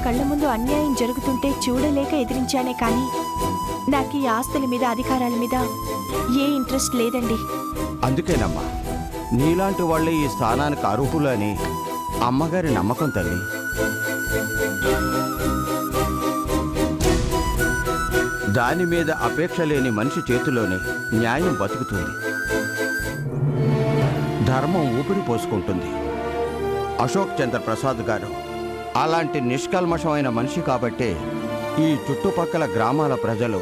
కళ్ళ ముందు అన్యాయం జరుగుతుంటే చూడలేక ఎదిరించానే కానీ నాకు ఈ ఆస్తుల మీద అధికారాల మీద ఏ ఇంట్రెస్ట్ లేదండి. అందుకేనమ్మా నీలాంటి వాళ్ళే ఈ స్థానానికి అర్హులు అని అమ్మగారి నమ్మకం తల్లి. దాని మీద అపేక్ష లేని మనిషి చేతిలోనే న్యాయం బతుకుతుంది, ధర్మం ఊపిరి పోసుకుంటుంది. అశోక్ చంద్ర ప్రసాద్ గారు అలాంటి నిష్కల్మషమైన మనిషి కాబట్టే ఈ చుట్టుపక్కల గ్రామాల ప్రజలు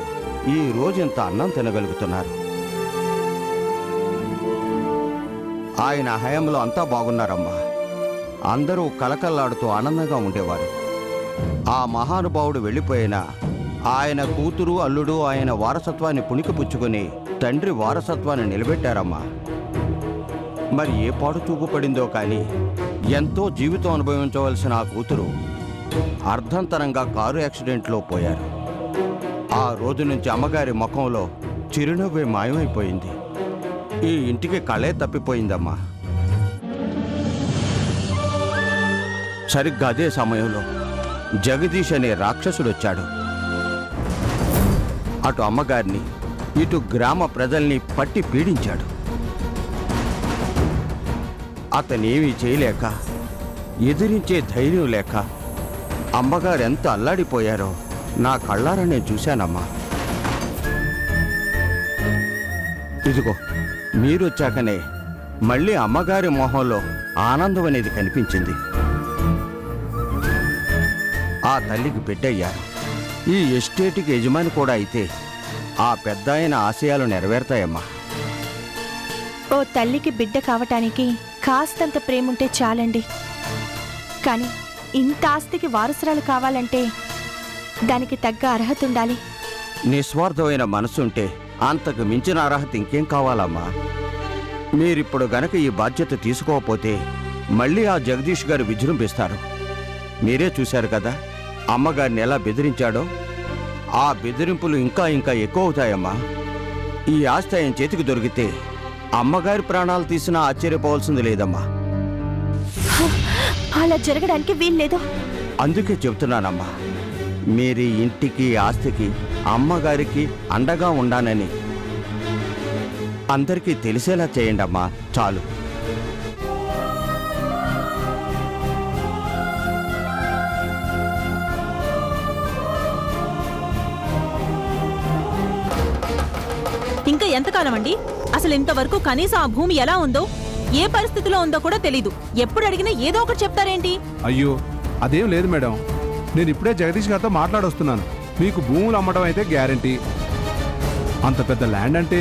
ఈ రోజంత అన్నం తినగలుగుతున్నారు. ఆయన హయాంలో అంతా బాగున్నారమ్మా. అందరూ కలకల్లాడుతూ ఆనందంగా ఉండేవారు. ఆ మహానుభావుడు వెళ్ళిపోయినా ఆయన కూతురు అల్లుడు ఆయన వారసత్వాన్ని పుణికిపుచ్చుకొని తండ్రి వారసత్వాన్ని నిలబెట్టారమ్మా. మరి ఏ పాడు చూపు పడిందో కానీ ఎంతో జీవితం అనుభవించవలసిన ఆ కూతురు అర్ధంతరంగా కారు యాక్సిడెంట్లో పోయారు. ఆ రోజు నుంచి అమ్మగారి ముఖంలో చిరునవ్వే మాయమైపోయింది. ఈ ఇంటికి కళే తప్పిపోయిందమ్మా. సరిగ్గా అదే సమయంలో జగదీష్ అనే రాక్షసుడు వచ్చాడు. అటు అమ్మగారిని ఇటు గ్రామ ప్రజల్ని పట్టి పీడించాడు. అతనేమీ చేయలేక ఎదిరించే ధైర్యం లేక అమ్మగారు ఎంత అల్లాడిపోయారో నా కళ్ళారా నేను చూశానమ్మా. ఇదిగో మీరొచ్చాకనే మళ్ళీ అమ్మగారి మొహంలో ఆనందం అనేది కనిపించింది. ఆ తల్లికి బిడ్డయ్యారు. ఈ ఎస్టేట్కి యజమాని కూడా అయితే ఆ పెద్ద ఆయన ఆశయాలు నెరవేరుతాయమ్మా. ఓ తల్లికి బిడ్డ కావటానికి కాస్తంత ప్రేముంటే చాలండి. కానీ ఇంత ఆస్తికి వారసురాలు కావాలంటే దానికి తగ్గ అర్హత ఉండాలి. నిస్వార్థమైన మనసుంటే అంతకు మించిన అర్హత ఇంకేం కావాలమ్మా. మీరిప్పుడు గనక ఈ బాధ్యత తీసుకోకపోతే మళ్ళీ ఆ జగదీష్ గారు విజృంభిస్తారు. మీరే చూశారు కదా అమ్మగారిని ఎలా బెదిరించాడో. ఆ బెదిరింపులు ఇంకా ఇంకా ఎక్కువ అవుతాయమ్మా. ఈ ఆస్తి ఆయన చేతికి దొరికితే అమ్మగారి ప్రాణాలు తీసినా ఆశ్చర్యపోవాల్సింది లేదమ్మా. అలా జరగడానికి వీల్లేదు. అందుకే చెబుతున్నానమ్మా, మీరు ఇంటికి ఆస్తికి అమ్మగారికి అండగా ఉండానని అందరికీ తెలిసేలా చేయండి అమ్మా. చాలు. ఇంకా ఎంతకాలం అండి? అసలు ఇంతవరకు కనీసం ఆ భూమి ఎలా ఉందో ఏ పరిస్థితిలో ఉందో కూడా తెలీదు. ఎప్పుడు అడిగినా ఏదో ఒకటి చెప్తారేంటి? అయ్యో అదేం లేదు మేడం, నేను ఇప్పుడే జగదీష్ గారితో మాట్లాడొస్తున్నాను. మీకు భూములు అమ్మడం అయితే గ్యారంటీ. అంత పెద్ద ల్యాండ్ అంటే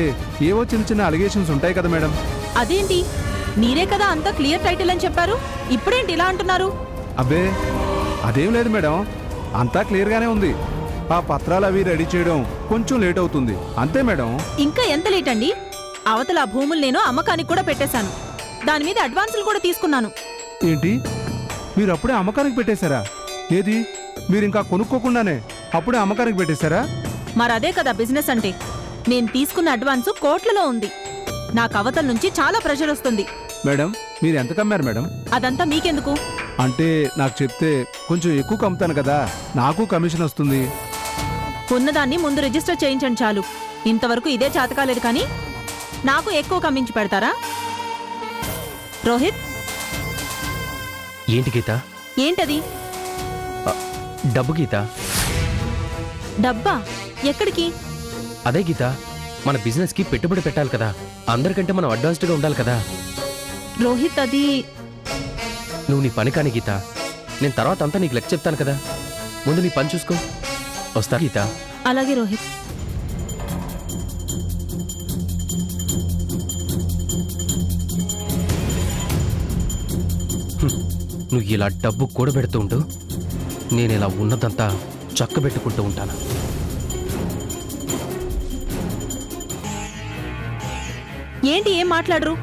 ఏవో చిన్న చిన్న అలిగేషన్స్ ఉంటాయి కదా మేడం. అదేంటి, మీరే కదా అంతా క్లియర్ టైటిల్ అని చెప్పారు, ఇప్పుడేంటి ఇలా అంటున్నారు? అబ్బే అదేం లేదు మేడం, అంతా క్లియర్గానే ఉంది. ఆ పత్రాలు అవి రెడీ చేయడం కొంచెం లేట్ అవుతుంది అంతే మేడం. ఇంకా ఎంత లేట్ అండి? అవతల ఆ భూములు నేను అమ్మకానికి కూడా పెట్టేశాను. దాని మీద అడ్వాన్సులు కూడా తీసుకున్నాను. ఏంటి, మీరు అప్పుడే అమ్మకానికి పెట్టేశారా? ఏది, మీరు ఇంకా కొనుక్కోకుండానే అప్పుడే అమ్మకానికి పెట్టేశారా? మరదే కదా బిజినెస్ అంటే. నేను తీసుకున్న అడ్వాన్సు కోట్లలో ఉంది. నాకు అవతల నుంచి చాలా ప్రెషర్ వస్తుంది. మేడం మీరు ఎంత కమ్మారు మేడం? అదంతా మీకెందుకు? అంటే నాకు చెప్తే కొంచెం ఎక్కువ కమ్ముతాను కదా, నాకు కమిషన్ వస్తుంది. ఉన్నదాన్ని ముందు రిజిస్టర్ చేయించండి చాలు. ఇంతవరకు ఇదే చాతకాలేదు కానీ నాకు ఎక్కువ కమ్మించి పెడతారా? రోహిత్, ఏంటి గీత? ఏంటది? డబ్బు గీత. డబ్బా? ఎక్కడికి? అదే గీత, మన బిజినెస్ కి పెట్టుబడి పెట్టాలి కదా, అందరికంటే మనం అడ్వాన్స్డ్గా ఉండాలి కదా. రోహిత్, అది నువ్వు నీ పని కాని గీత, నేను తర్వాత అంతా నీకు లెక్క చెప్తాను కదా, ముందు నీ పని చూసుకో. వస్తా గీత. అలాగే రోహిత్. నువ్వు ఇలా డబ్బు కూడబెడుతూ ఉంటూ నేను ఇలా ఉన్నదంతా చక్కబెట్టుకుంటూ ఉంటాను. ఏంటి ఏం మాట్లాడరు?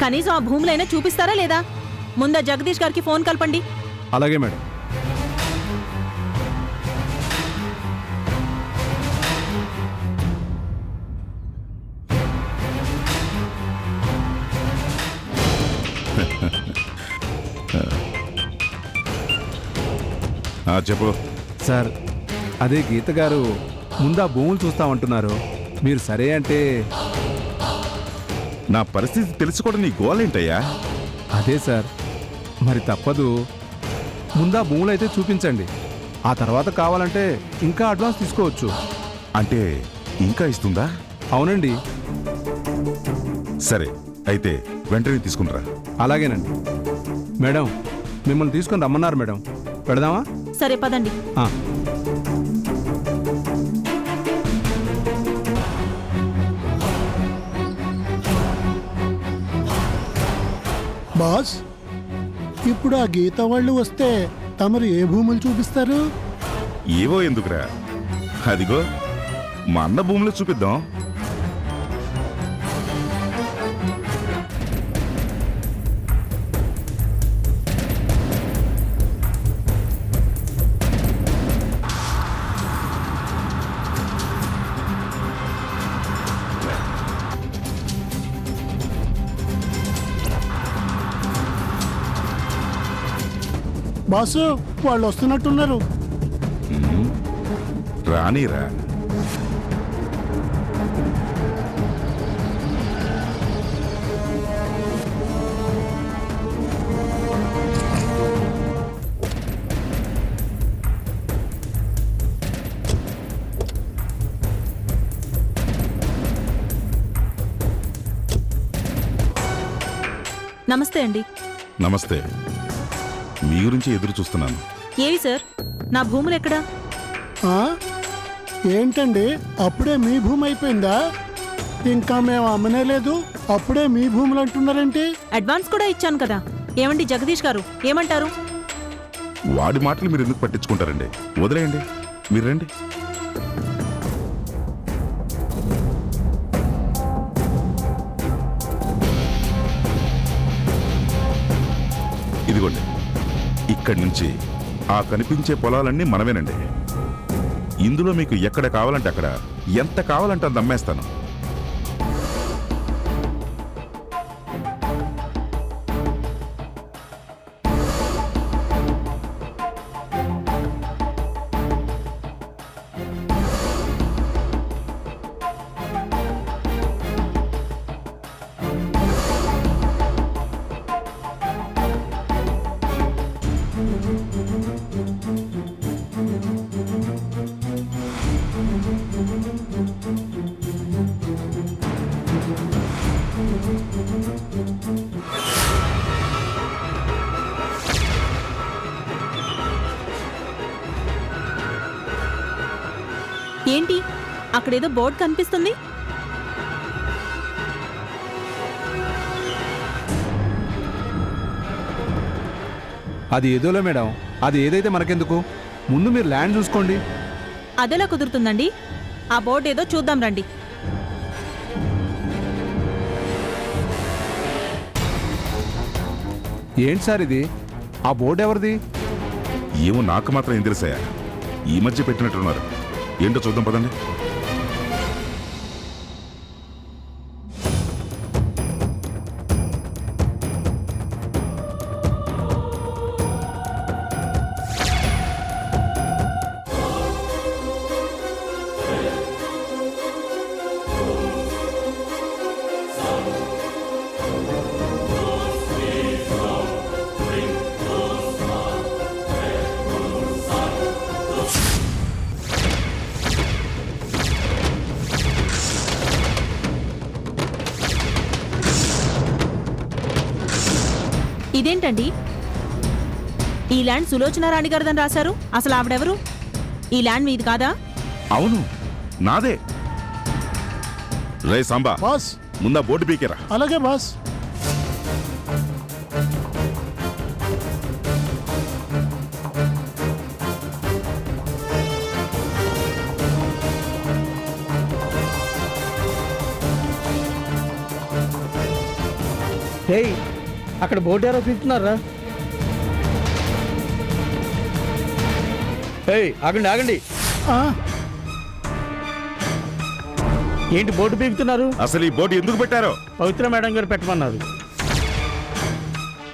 కనీసం ఆ భూములైనా చూపిస్తారా లేదా? ముందా జగదీష్ గారికి ఫోన్ కలపండి. అలాగే మేడం. చెప్పు. సార్ అదే గీత గారు ముందా భూములు చూస్తామంటున్నారు. మీరు సరే అంటే నా పరిస్థితి తెలిసి కూడా నీ గోలేంటయ్యా? అదే సార్, మరి తప్పదు. ముందా భూములు అయితే చూపించండి, ఆ తర్వాత కావాలంటే ఇంకా అడ్వాన్స్ తీసుకోవచ్చు. అంటే ఇంకా ఇస్తుందా? అవునండి. సరే అయితే వెంటనే తీసుకునిరా. అలాగేనండి. మేడం మిమ్మల్ని తీసుకొని రమ్మన్నారు మేడం, పెడదామా? సరే పదండి. ఆ. బాస్, ఇప్పుడు ఆ గీత వాళ్ళు వస్తే తమరు ఏ భూములు చూపిస్తారు? ఏవో ఎందుకురా, అదిగో మా అన్న భూములు చూపిద్దాం. బాసు, వాళ్ళు వస్తున్నట్టున్నారు. రానీరా. నమస్తే అండి. నమస్తే. మీ గురించి ఎదురు చూస్తున్నాను. ఏవి సార్, నా భూములు ఎక్కడా? ఆ? ఏంటండి, అప్పుడే మీ భూమి అయిపోయిందా? ఇంకా మేము అమ్మనే లేదు, అప్పుడే మీ భూములు అంటున్నారేంటి? అడ్వాన్స్ కూడా ఇచ్చాను కదా. ఏమండి జగదీష్ గారు, ఏమంటారు? వాడి మాటలు మీరు ఎందుకు పట్టించుకుంటారండి? వదిలేయండి, మీరు రండి. ఇదిగోండి, ఇక్కడి నుంచి ఆ కనిపించే పొలాలన్నీ మనమేనండి. ఇందులో మీకు ఎక్కడ కావాలంటే అక్కడ, ఎంత కావాలంటే అంత అమ్మేస్తాను. ఏంటి అక్కడేదో బోర్డు కనిపిస్తుంది? అది ఏదోలే మేడం, అది ఏదైతే మనకెందుకు, ముందు మీరు ల్యాండ్ చూసుకోండి. అదెలా కుదురుతుందండి? ఆ బోర్డు ఏదో చూద్దాం రండి. ఏంటి సార్ ఇది? ఆ బోర్డు ఎవరిది? ఏమో నాకు మాత్రం ఏం తెలుసాయా, ఈ మధ్య పెట్టినట్టున్నారు. ఏంటో చూద్దాం పదండి. ఇదేంటండి, ఈ ల్యాండ్ సులోచన రాణి గారిదని రాశారు. అసలు ఆవిడెవరు? ఈ ల్యాండ్ మీది కాదా? అవును, నాదే. రే సాంబా, బాస్, ముందా బోర్డు పీకేరా. అలాగే బాస్. ఏయ్, అక్కడ బోర్డు ఎవరో పీకుతున్నారా? ఏయ్, ఆగండి ఆగండి. ఆ, ఏంటి బోర్డు పీకుతున్నారు? అసలు ఈ బోర్డు ఎందుకు పెట్టారో? పవిత్ర మేడం గారు పెట్టమన్నారు.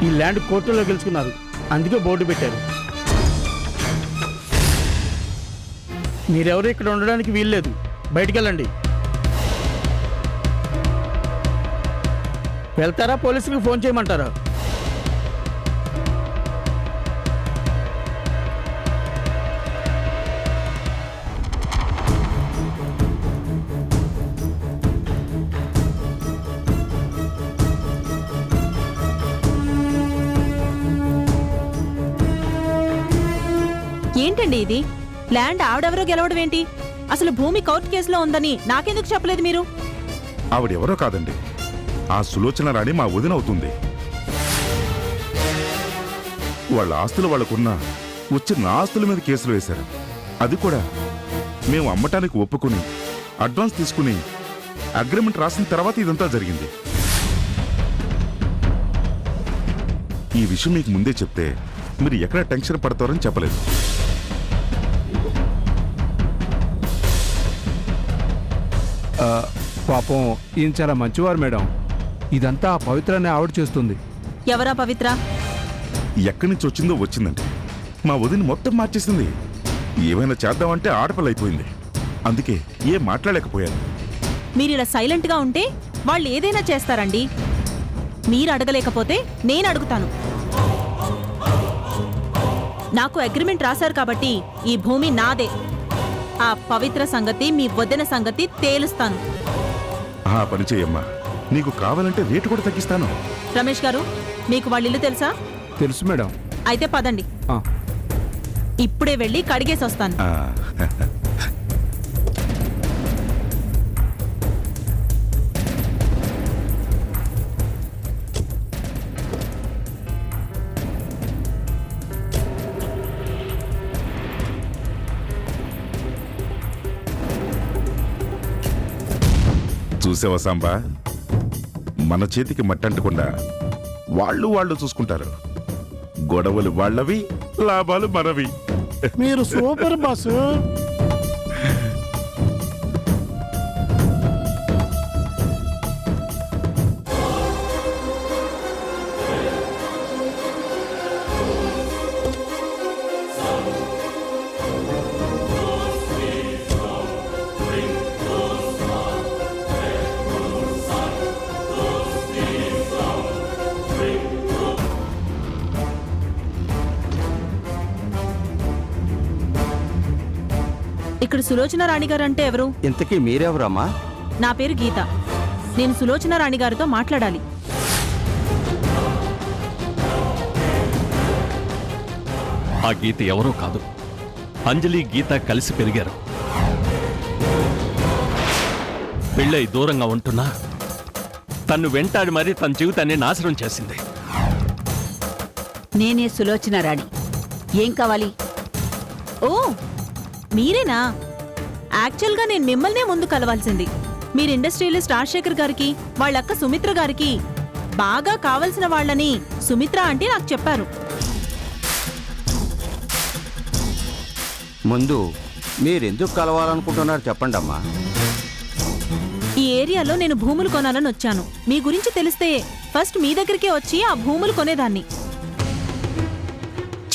ఈ ల్యాండ్ కోర్టులో గెలుచుకున్నారు, అందుకే బోర్డు పెట్టారు. మీరెవరు ఇక్కడ ఉండడానికి వీల్లేదు. బయటికి వెళ్ళండి. వెళ్తారా పోలీసులకు ఫోన్ చేయమంటారా? ఏంటండి ఇది? ల్యాండ్ ఆవిడెవరో గెలవడం ఏంటి? అసలు భూమి కోర్టు కేసులో ఉందని నాకెందుకు చెప్పలేదు మీరు? ఆవిడెవరో కాదండి, ఆ సులోచన రాణి మా వదిన అవుతుంది. వాళ్ళ ఆస్తులు వాళ్ళకున్నా వచ్చి నా ఆస్తుల మీద కేసులు వేశారు. అది కూడా మేము అమ్మటానికి ఒప్పుకుని అడ్వాన్స్ తీసుకుని అగ్రిమెంట్ రాసిన తర్వాత ఇదంతా జరిగింది. ఈ విషయం మీకు ముందే చెప్తే మీరు ఎక్కడ టెన్షన్ పడతారని చెప్పలేదు. పాపం ఈయన చాలా మంచివారు మేడం. ఇదంతా ఆ పవిత్రాన్ని ఆవిడ చేస్తుంది. ఎవరా పవిత్ర? ఎక్కడి నుంచి వచ్చిందో వచ్చిందండి. మా వదిన మొత్తం మార్చేసింది. ఏమైనా చేద్దామంటే ఆడపిల్ల అయిపోయింది. అందుకే ఏం మాట్లాడలేకపోయాను. మీరు ఇలా సైలెంట్గా ఉంటే వాళ్ళు ఏదైనా చేస్తారండి. మీరు అడగలేకపోతే నేను అడుగుతాను. నాకు అగ్రిమెంట్ రాశారు కాబట్టి ఈ భూమి నాదే. ఆ పవిత్ర సంగతి, మీ వదిన సంగతి తేలుస్తాను. ఆ పని చేయమ్మా, నీకు కావాలంటే రేటు కూడా తగ్గిస్తాను. రమేష్ గారు, మీకు వాళ్ళ ఇల్లు తెలుసా? తెలుసు మేడం. అయితే పదండి, ఆ, ఇప్పుడే వెళ్ళి కడిగేసి వస్తాను. ఆ, చూసావా సాంబా, మన చేతికి మట్టంటకుండా వాళ్ళు చూసుకుంటారు. గొడవలు వాళ్ళవి, లాభాలు మనవి. మీరు సూపర్ బాసు. ఇక్కడ సులోచన రాణి గారు అంటే ఎవరు? ఇంతకీ మీరెవరమ్మా? నా పేరు గీత. నేను సులోచన రాణి గారితో మాట్లాడాలి. ఆ గీత ఎవరో కాదు, అంజలి గీత కలిసి పెరిగారు. పెళ్ళై దూరంగా ఉంటున్నా తన్ను వెంటాడి మరీ తన జీవితాన్ని నాశనం చేసింది. నేనే సులోచన రాణి. ఏం కావాలి? ఓ, మీరేనా? యాక్చువల్గా నేను మిమ్మల్నే ముందు కలవాల్సింది. మీరు ఇండస్ట్రియలిస్ట్ రాజశేఖర్ గారికి, వాళ్ళ అక్క సుమిత్ర గారికి బాగా కావలసిన వాళ్ళని సుమిత్ర అంటే నాకు చెప్పారు. ముందు మీరెందుకు కలవాలనుకుంటున్నారు చెప్పండి అమ్మా. ఈ ఏరియాలో నేను భూములు కొనాలని వచ్చాను. మీ గురించి తెలిస్తే ఫస్ట్ మీ దగ్గరికే వచ్చి ఆ భూములు కొనేదాన్ని.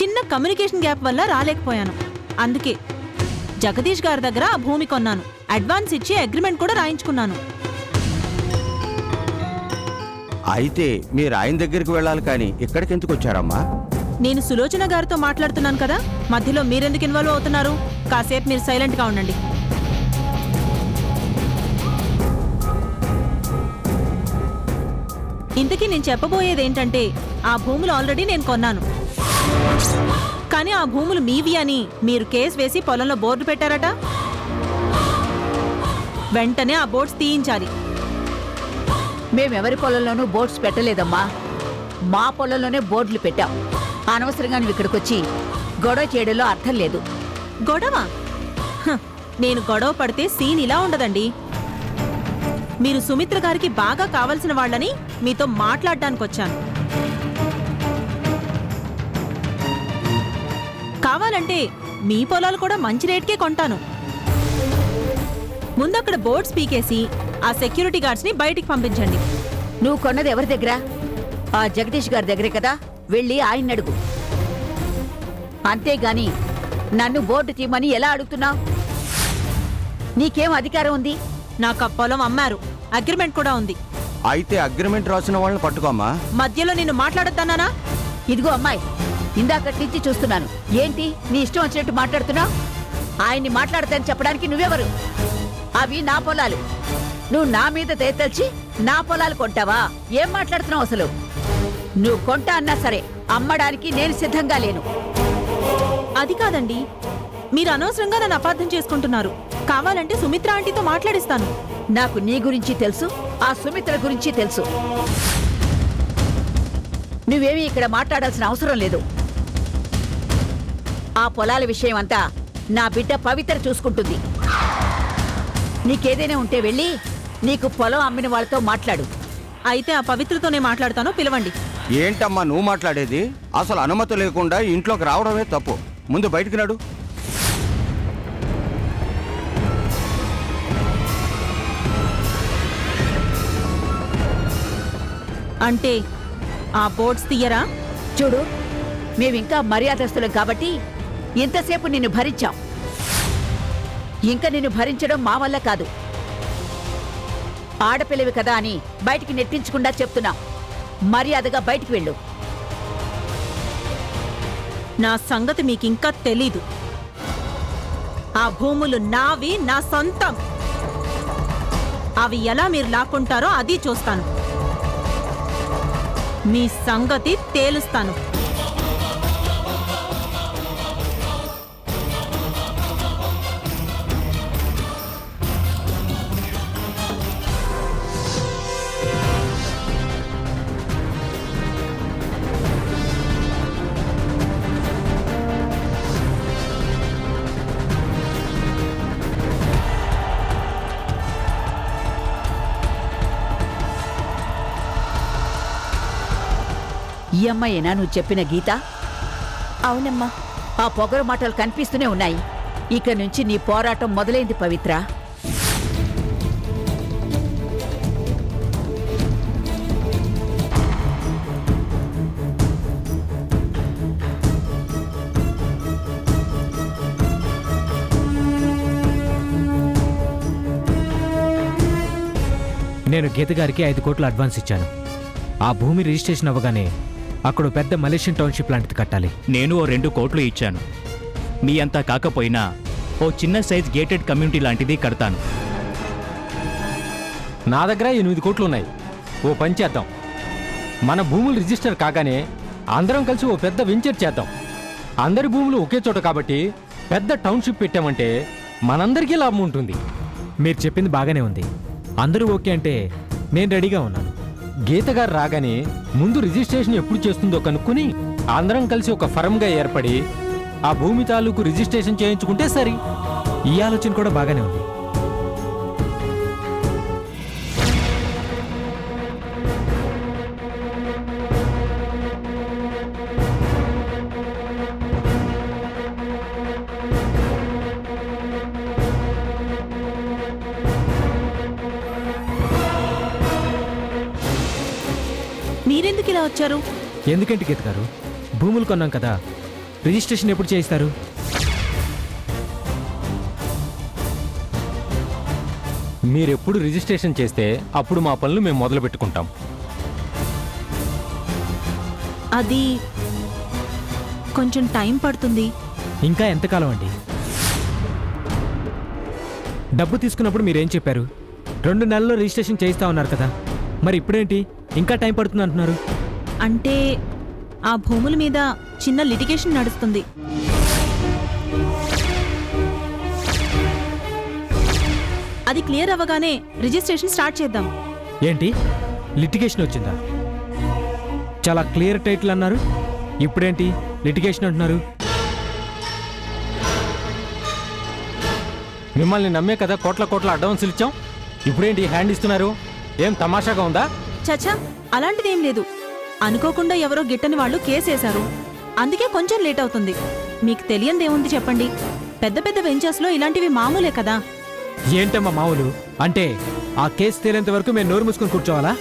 చిన్న కమ్యూనికేషన్ గ్యాప్ వల్ల రాలేకపోయాను. అందుకే జగదీష్ గారి దగ్గర ఆ భూమి కొన్నాను. అడ్వాన్స్ ఇచ్చి అగ్రిమెంట్ కూడా రాయించుకున్నాను. అయితే మీరు ఆయన దగ్గరికి వెళ్ళాలి కానీ ఇక్కడికి ఎందుకు వచ్చారమ్మా? నేను సులోచన గారితో మాట్లాడుతున్నాను కదా, మధ్యలో మీరెందుకు ఇన్వాల్వ్ అవుతున్నారు? కాసేపు మీరు సైలెంట్గా ఉండండి. ఇంతకీ నేను చెప్పబోయేది ఏంటంటే, ఆ భూములు ఆల్రెడీ నేను కొన్నాను. కానీ ఆ భూములు మీవి అని మీరు కేసు వేసి పొలంలో బోర్డు పెట్టారట. వెంటనే ఆ బోర్డ్స్ తీయించాలి. మేమెవరి పొలంలోనూ బోర్డ్స్ పెట్టలేదమ్మా. మా పొలంలోనే బోర్డులు పెట్టాం. అనవసరంగా నువ్వు ఇక్కడికొచ్చి గొడవ చేయడంలో అర్థం లేదు. గొడవ? హ, నేను గొడవ పడితే సీన్ ఇలా ఉండదండి. మీరు సుమిత్ర గారికి బాగా కావలసిన వాళ్ళని మీతో మాట్లాడడానికి వచ్చాను. కావాలంటే మీ పొలాలు కూడా మంచి రేట్కే కొంటాను. ముందక్కడ బోర్డ్స్ పీకేసి ఆ సెక్యూరిటీ గార్డ్స్ ని బయటికి పంపించండి. నువ్వు కొన్నది ఎవరి దగ్గర? ఆ జగదీష్ గారి దగ్గరే కదా. వెళ్ళి ఆయన అడుగు. అంతేగాని నన్ను బోర్డు తీయమని ఎలా అడుగుతున్నావు? నీకేం అధికారం ఉంది? నాకు ఆ పొలం అమ్మారు, అగ్రిమెంట్ కూడా ఉంది. అయితే అగ్రిమెంట్ రాసిన వాళ్ళని పట్టుకోమ్మా. మధ్యలో నిన్ను మాట్లాడొద్దన్నానా? ఇదిగో అమ్మాయి, ఇందాకటి నుంచి చూస్తున్నాను. ఏంటి నీ ఇష్టం వచ్చినట్టు మాట్లాడుతున్నావు? ఆయన్ని మాట్లాడతానని చెప్పడానికి నువ్వెవరు? అవి నా పొలాలు. నువ్వు నా మీద దయతలిచి నా పొలాలు కొంటావా? ఏం మాట్లాడుతున్నావు అసలు? నువ్వు కొంటా అన్నా సరే అమ్మడానికి నేను సిద్ధంగా లేను. అది కాదండి, మీరు అనవసరంగా నన్ను అపార్థం చేసుకుంటున్నారు. కావాలంటే సుమిత్ర ఆంటీతో మాట్లాడిస్తాను. నాకు నీ గురించి తెలుసు, ఆ సుమిత్ర గురించి తెలుసు. నువ్వేమీ ఇక్కడ మాట్లాడాల్సిన అవసరం లేదు. ఆ పొలాల విషయం అంతా నా బిడ్డ పవిత్ర చూసుకుంటుంది. నీకేదైనా ఉంటే వెళ్ళి నీకు పొలం అమ్మిన వాళ్ళతో మాట్లాడు. అయితే ఆ పవిత్రతోనే మాట్లాడతాను, పిలవండి. ఏంటమ్మా నువ్వు మాట్లాడేది? అసలు అనుమతి లేకుండా ఇంట్లోకి రావడమే తప్పు. ముందు బయటికి నడు. అంటే ఆ బోర్డ్స్ తీయరా? చూడు, మేమింకా మర్యాదస్తులం కాబట్టి ఇంతసేపు నిన్ను భరించాం. ఇంకా నిన్ను భరించడం మా వల్ల కాదు. ఆడపిల్లవి కదా అని బయటికి నెట్టించకుండా చెప్తున్నాం. మర్యాదగా బయటికి వెళ్ళు. నా సంగతి మీకింకా తెలీదు. ఆ భూములు నావి, నా సొంతం. అవి ఎలా మీరు లాక్కుంటారో అది చూస్తాను. మీ సంగతి తేలుస్తాను. ఈ అమ్మాయేనా నువ్వు చెప్పిన గీత? అవునమ్మా. ఆ పొగరు మాటలు కనిపిస్తూనే ఉన్నాయి. ఇక నుంచి నీ పోరాటం మొదలైంది పవిత్ర. నేను గీత గారికి 5 కోట్లు అడ్వాన్స్ ఇచ్చాను. ఆ భూమి రిజిస్ట్రేషన్ అవ్వగానే అక్కడ పెద్ద మలేషియన్ టౌన్షిప్ లాంటిది కట్టాలి. నేను ఓ 2 కోట్లు ఇచ్చాను. మీ అంతా కాకపోయినా ఓ చిన్న సైజ్ గేటెడ్ కమ్యూనిటీ లాంటిది కడతాను. నా దగ్గర 8 కోట్లు ఉన్నాయి. ఓ పని చేద్దాం, మన భూములు రిజిస్టర్ కాగానే అందరం కలిసి ఓ పెద్ద వెంచర్ చేద్దాం. అందరి భూములు ఒకే చోట కాబట్టి పెద్ద టౌన్షిప్ పెట్టామంటే మనందరికీ లాభం ఉంటుంది. మీరు చెప్పింది బాగానే ఉంది. అందరూ ఓకే అంటే నేను రెడీగా ఉన్నాను. గీత గారు రాగానే ముందు రిజిస్ట్రేషన్ ఎప్పుడు చేస్తుందో కనుక్కుని అందరం కలిసి ఒక ఫర్మ్గా ఏర్పడి ఆ భూమి తాలూకు రిజిస్ట్రేషన్ చేయించుకుంటే సరి. ఈ ఆలోచన కూడా బాగానే ఉంది. మీరెందుకు ఇలా వచ్చారు? ఎందుకంటే గీత గారు, భూములు కొన్నాం కదా, రిజిస్ట్రేషన్ ఎప్పుడు చేయిస్తారు? మీరెప్పుడు రిజిస్ట్రేషన్ చేస్తే అప్పుడు మా పనులు మేము మొదలు పెట్టుకుంటాం. అది కొంచెం టైం పడుతుంది. ఇంకా ఎంతకాలం అండి? డబ్బు తీసుకున్నప్పుడు మీరేం చెప్పారు? 2 నెలల్లో రిజిస్ట్రేషన్ చేయిస్తా ఉన్నారు కదా, మరి ఇప్పుడేంటి ఇంకా టైం పడుతుంది అంటున్నారు? అంటే ఆ భూముల మీద చిన్న లిటిగేషన్ నడుస్తుంది. అది క్లియర్ అవ్వగానే రిజిస్ట్రేషన్ స్టార్ట్ చేద్దాం. ఏంటి లిటిగేషన్ వచ్చిందా? చాలా క్లియర్ టైటిల్ అన్నారు, ఇప్పుడేంటి లిటిగేషన్ అంటున్నారు? మిమ్మల్ని నమ్మే కదా కోట్ల అడ్వాన్సులు ఇచ్చాం, ఇప్పుడేంటి హ్యాండ్ ఇస్తున్నారు? ఏం తమాషాగా ఉందా? చచ్చా, అలాంటిదేం లేదు. అనుకోకుండా ఎవరో గిట్టని వాళ్ళు కేసేశారు, అందుకే కొంచెం లేట్ అవుతుంది. మీకు తెలియందేముంది చెప్పండి, పెద్ద పెద్ద వెంచర్స్లో ఇలాంటివి మామూలే కదా. ఏంటమ్మా మామూలు? అంటే ఆ కేసు తేలేంత వరకు మేము నోరు మూసుకొని కూర్చోవాలా?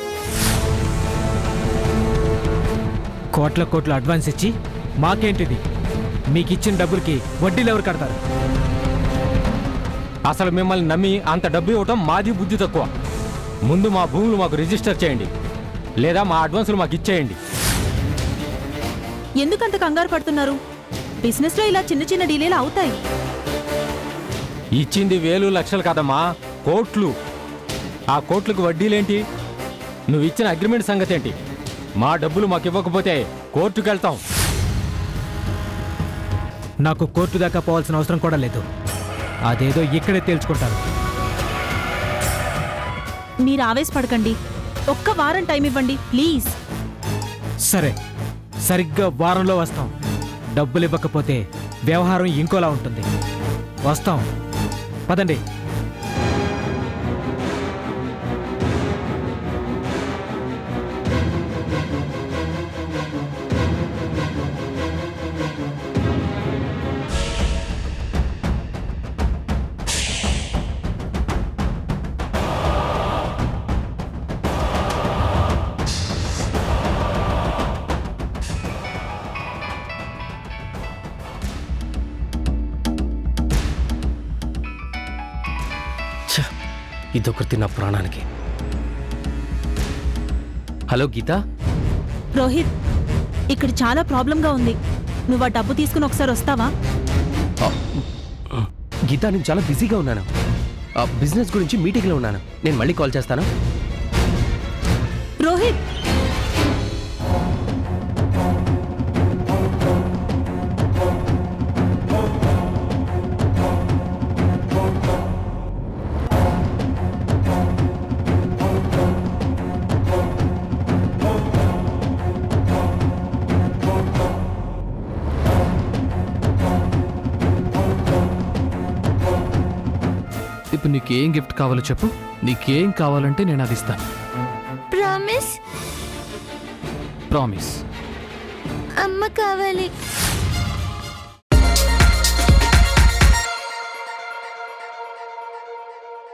కోట్ల అడ్వాన్స్ ఇచ్చి మాకేంటిది? మీకు ఇచ్చిన డబ్బులకి వడ్డీలు ఎవరు కడతారు? అసలు మిమ్మల్ని నమ్మి అంత డబ్బు ఇవ్వటం మాది బుద్ధి తక్కువ. ముందు మా భూములు మాకు రిజిస్టర్ చేయండి, లేదా మా అడ్వాన్సులు మాకు ఇచ్చేయండి. ఎందుకంత కంగారు పడుతున్నారు? బిజినెస్లో ఇలా చిన్న చిన్న డీలేలు అవుతాయి. ఇచ్చింది వేలు లక్షలు కాదమ్మా, కోట్లు. ఆ కోట్లకు వడ్డీలేంటి? నువ్వు ఇచ్చిన అగ్రిమెంట్ సంగతి ఏంటి? మా డబ్బులు మాకు ఇవ్వకపోతే కోర్టుకు వెళ్తాం. నాకు కోర్టు దాకా పోవాల్సిన అవసరం కూడా లేదు. అదేదో ఇక్కడే తేల్చుకుంటాను. మీరు ఆవేశపడకండి, ఒక్క వారం టైం ఇవ్వండి ప్లీజ్. సరే, సరిగ్గా వారంలో వస్తాం. డబ్బులు ఇవ్వకపోతే వ్యవహారం ఇంకోలా ఉంటుంది. వస్తాం, పదండి. ఇదొకటి నా ప్రాణానికి. హలో గీత. రోహిత్, ఇక్కడ చాలా ప్రాబ్లంగా ఉంది. నువ్వు ఆ డబ్బు తీసుకుని ఒకసారి వస్తావా? గీత, నేను చాలా బిజీగా ఉన్నాను. బిజినెస్ గురించి మీటింగ్లో ఉన్నాను. నేను మళ్ళీ కాల్ చేస్తాను. రోహిత్, ఇప్పుడు నీకేం గిఫ్ట్ కావాలో చెప్పు. నీకేం కావాలంటే నేను అది ఇస్తాను. ప్రామిస్. ప్రామిస్. అమ్మ కావాలి.